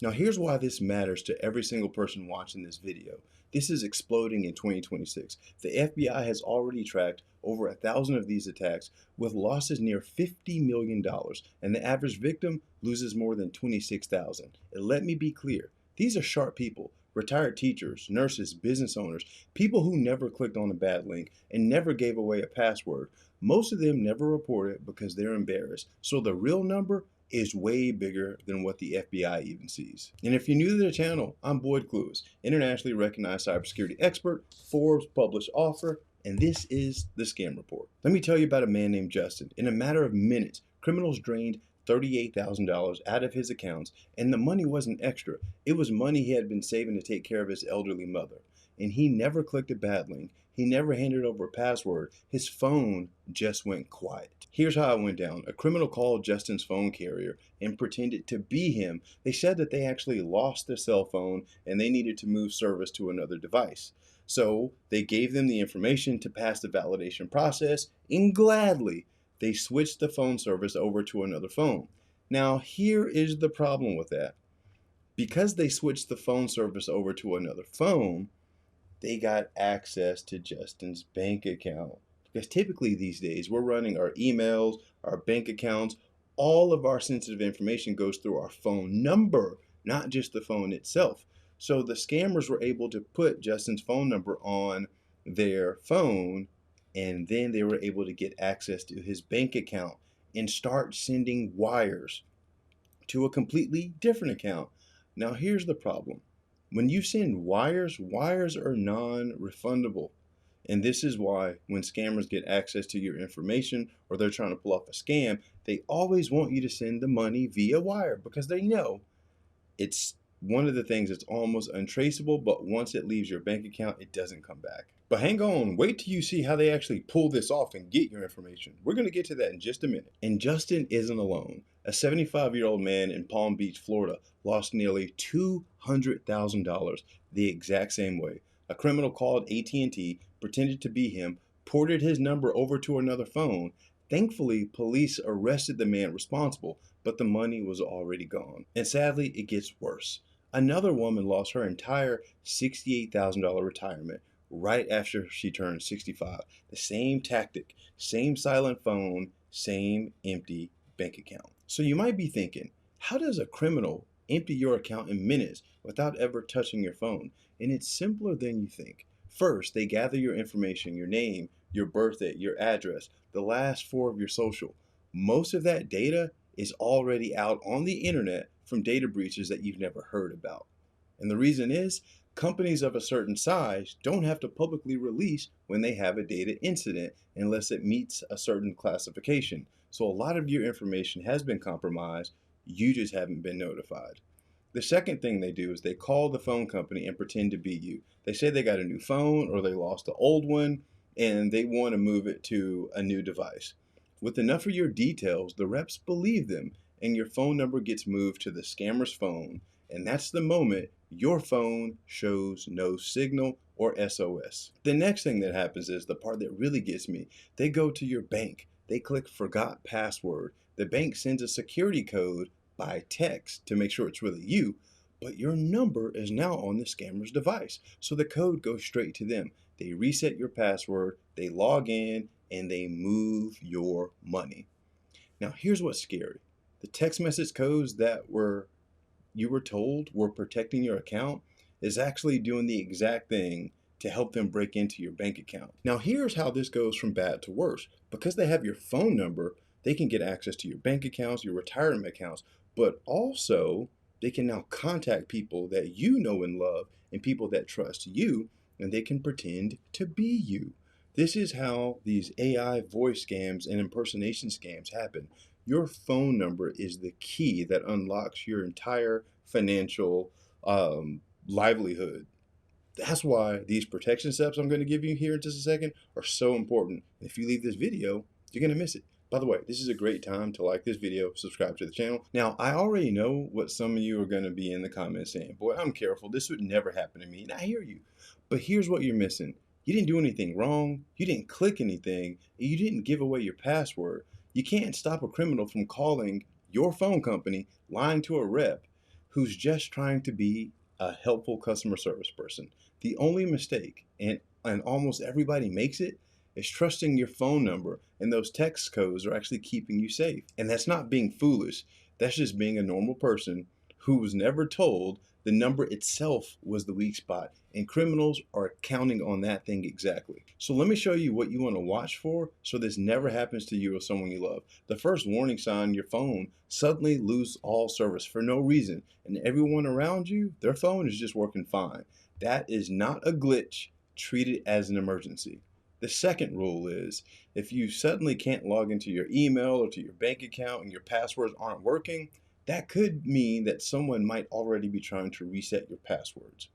Now here's why this matters to every single person watching this video. This is exploding in 2026. The FBI has already tracked over 1,000 of these attacks with losses near $50 million, and the average victim loses more than 26,000. And let me be clear, these are sharp people, retired teachers, nurses, business owners, people who never clicked on a bad link and never gave away a password. Most of them never report it because they're embarrassed. So the real number is way bigger than what the FBI even sees. And if you're new to the channel, I'm Clewis, internationally recognized cybersecurity expert, Forbes published author, and this is the Scam Report. Let me tell you about a man named Justin. In a matter of minutes, criminals drained $38,000 out of his accounts, and the money wasn't extra. It was money he had been saving to take care of his elderly mother. And he never clicked a bad link. He never handed over a password. His phone just went quiet. Here's how it went down. A criminal called Justin's phone carrier and pretended to be him. They said that they actually lost their cell phone and they needed to move service to another device. So they gave them the information to pass the validation process, and gladly they switched the phone service over to another phone. Now, here is the problem with that. Because they switched the phone service over to another phone, they got access to Justin's bank account. Because typically these days, we're running our emails, our bank accounts, all of our sensitive information goes through our phone number, not just the phone itself. So the scammers were able to put Justin's phone number on their phone, and then they were able to get access to his bank account and start sending wires to a completely different account. Now, here's the problem. When you send wires, wires are non-refundable. And this is why when scammers get access to your information or they're trying to pull off a scam, they always want you to send the money via wire because they know it's one of the things that's almost untraceable, but once it leaves your bank account, it doesn't come back. But hang on, wait till you see how they actually pull this off and get your information. We're going to get to that in just a minute. And Justin isn't alone. A 75-year-old man in Palm Beach, Florida, lost nearly $200,000 the exact same way. A criminal called AT&T, pretended to be him, ported his number over to another phone. Thankfully, police arrested the man responsible, but the money was already gone. And sadly, it gets worse. Another woman lost her entire $68,000 retirement right after she turned 65. The same tactic, same silent phone, same empty bank account. So you might be thinking, how does a criminal empty your account in minutes without ever touching your phone? And it's simpler than you think. First, they gather your information, your name, your birthday, your address, the last four of your social. Most of that data is already out on the internet from data breaches that you've never heard about. And the reason is, companies of a certain size don't have to publicly release when they have a data incident unless it meets a certain classification. So a lot of your information has been compromised, you just haven't been notified. The second thing they do is they call the phone company and pretend to be you. They say they got a new phone or they lost the old one and they want to move it to a new device. With enough of your details, the reps believe them and your phone number gets moved to the scammer's phone. And that's the moment your phone shows no signal or SOS. The next thing that happens is the part that really gets me. They go to your bank. They click forgot password. The bank sends a security code by text to make sure it's really you, but your number is now on the scammer's device. So the code goes straight to them. They reset your password, they log in, and they move your money. Now, here's what's scary. The text message codes that you were told were protecting your account is actually doing the exact thing to help them break into your bank account. Now, here's how this goes from bad to worse. Because they have your phone number, they can get access to your bank accounts, your retirement accounts, but also they can now contact people that you know and love and people that trust you, and they can pretend to be you. This is how these AI voice scams and impersonation scams happen. Your phone number is the key that unlocks your entire financial livelihood. That's why these protection steps I'm going to give you here in just a second are so important. If you leave this video, you're going to miss it. By the way, this is a great time to like this video, subscribe to the channel. Now, I already know what some of you are going to be in the comments saying, boy, I'm careful. This would never happen to me. And I hear you. But here's what you're missing. You didn't do anything wrong. You didn't click anything. You didn't give away your password. You can't stop a criminal from calling your phone company, lying to a rep, who's just trying to be a helpful customer service person. The only mistake, and almost everybody makes it, is trusting your phone number, and those text codes are actually keeping you safe. And that's not being foolish, that's just being a normal person who was never told the number itself was the weak spot, and criminals are counting on that thing exactly. So let me show you what you want to watch for so this never happens to you or someone you love. The first warning sign, your phone suddenly lose all service for no reason, and everyone around you, their phone is just working fine. That is not a glitch. Treat it as an emergency. The second rule is, if you suddenly can't log into your email or to your bank account and your passwords aren't working, that could mean that someone might already be trying to reset your passwords.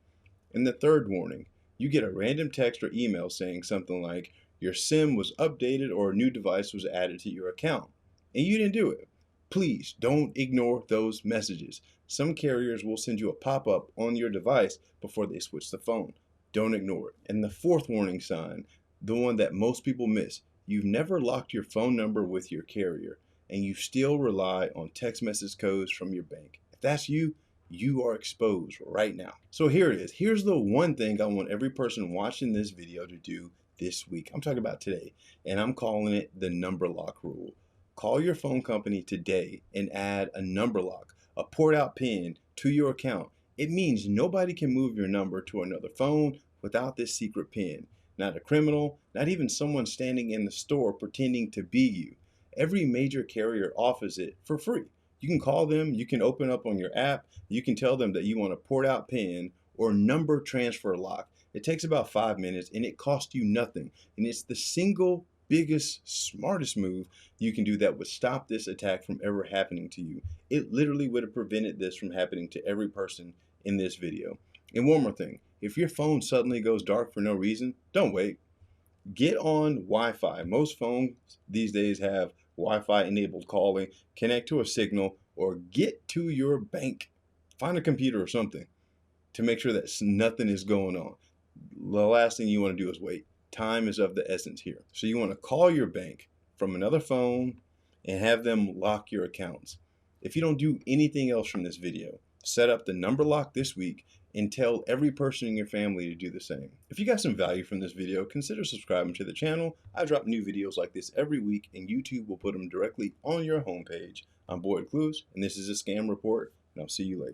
And the third warning, you get a random text or email saying something like, your SIM was updated or a new device was added to your account, and you didn't do it. Please don't ignore those messages. Some carriers will send you a pop-up on your device before they switch the phone. Don't ignore it. And the fourth warning sign, the one that most people miss, you've never locked your phone number with your carrier, and you still rely on text message codes from your bank. If that's you, you are exposed right now. So here it is. Here's the one thing I want every person watching this video to do this week. I'm talking about today, and I'm calling it the number lock rule. Call your phone company today and add a number lock, a port out pin to your account. It means nobody can move your number to another phone without this secret pin. Not a criminal, not even someone standing in the store pretending to be you. Every major carrier offers it for free. You can call them, you can open up on your app, you can tell them that you want a port out pin or number transfer lock. It takes about 5 minutes and it costs you nothing. And it's the single biggest, smartest move you can do that would stop this attack from ever happening to you. It literally would have prevented this from happening to every person in this video. And one more thing, if your phone suddenly goes dark for no reason, don't wait. Get on Wi-Fi. Most phones these days have Wi-Fi enabled calling. Connect to a signal or get to your bank. Find a computer or something to make sure that nothing is going on. The last thing you want to do is wait. Time is of the essence here. So you want to call your bank from another phone and have them lock your accounts. If you don't do anything else from this video, set up the number lock this week and tell every person in your family to do the same. If you got some value from this video, consider subscribing to the channel. I drop new videos like this every week and YouTube will put them directly on your homepage. I'm Boyd Clewis and this is a Scam Report, and I'll see you later.